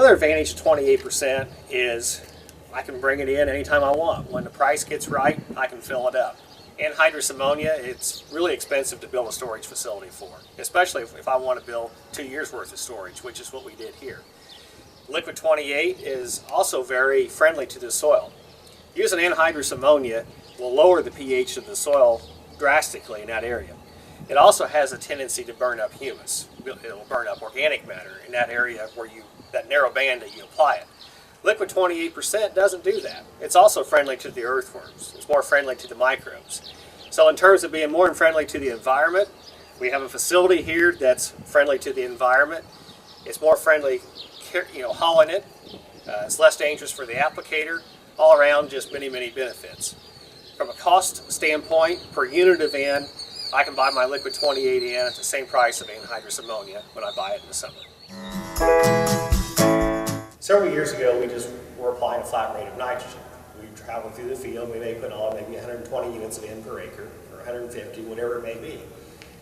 Another advantage of 28% is I can bring it in anytime I want. When the price gets right, I can fill it up. Anhydrous ammonia, it's really expensive to build a storage facility for, especially if I want to build 2 years worth of storage, which is what we did here. Liquid 28 is also very friendly to the soil. Using anhydrous ammonia will lower the pH of the soil drastically in that area. It also has a tendency to burn up humus. It will burn up organic matter in that area where that narrow band that you apply it. Liquid 28% doesn't do that. It's also friendly to the earthworms. It's more friendly to the microbes. So in terms of being more friendly to the environment, we have a facility here that's friendly to the environment. It's more friendly, hauling it. It's less dangerous for the applicator. All around, just many, many benefits. From a cost standpoint, per unit of N, I can buy my liquid 28 N at the same price of anhydrous ammonia when I buy it in the summer. Several years ago, we just were applying a flat rate of nitrogen. We traveled through the field, we may put on maybe 120 units of N per acre, or 150, whatever it may be.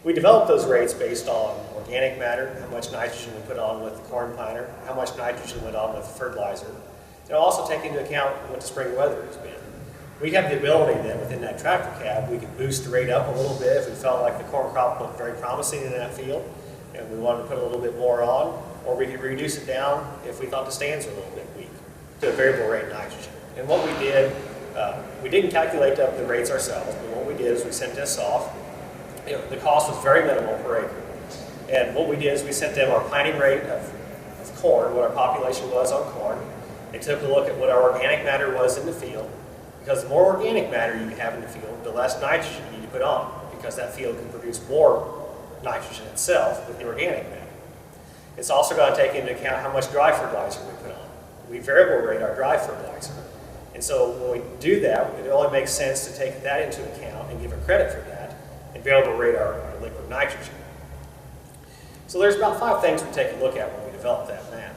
We developed those rates based on organic matter, how much nitrogen we put on with the corn planter, how much nitrogen went on with the fertilizer, and also take into account what the spring weather has been. We have the ability then within that tractor cab, we could boost the rate up a little bit if we felt like the corn crop looked very promising in that field, and we wanted to put a little bit more on. Or we could reduce it down if we thought the stands were a little bit weak to a variable rate nitrogen. And what we did, we didn't calculate up the rates ourselves, but what we did is we sent this off. The cost was very minimal per acre. And what we did is we sent them our planting rate of corn, what our population was on corn. They took a look at what our organic matter was in the field. Because the more organic matter you have in the field, the less nitrogen you need to put on, because that field can produce more nitrogen itself with the organic matter. It's also going to take into account how much dry fertilizer we put on. We variable rate our dry fertilizer. And so when we do that, it only makes sense to take that into account and give a credit for that and variable rate our liquid nitrogen. So there's about 5 things we take a look at when we develop that map.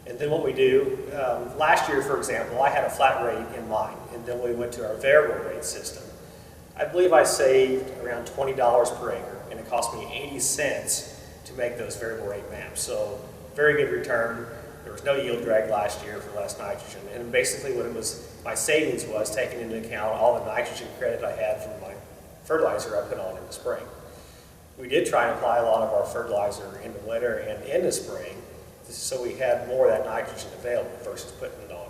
And then what we do, last year, for example, I had a flat rate in mind, and then we went to our variable rate system. I believe I saved around $20 per acre, and it cost me 80 cents to make those variable rate maps. So very good return. There was no yield drag last year for less nitrogen. And basically what it was, my savings was taking into account all the nitrogen credit I had from my fertilizer I put on in the spring. We did try and apply a lot of our fertilizer in the winter and in the spring, so we had more of that nitrogen available versus putting it on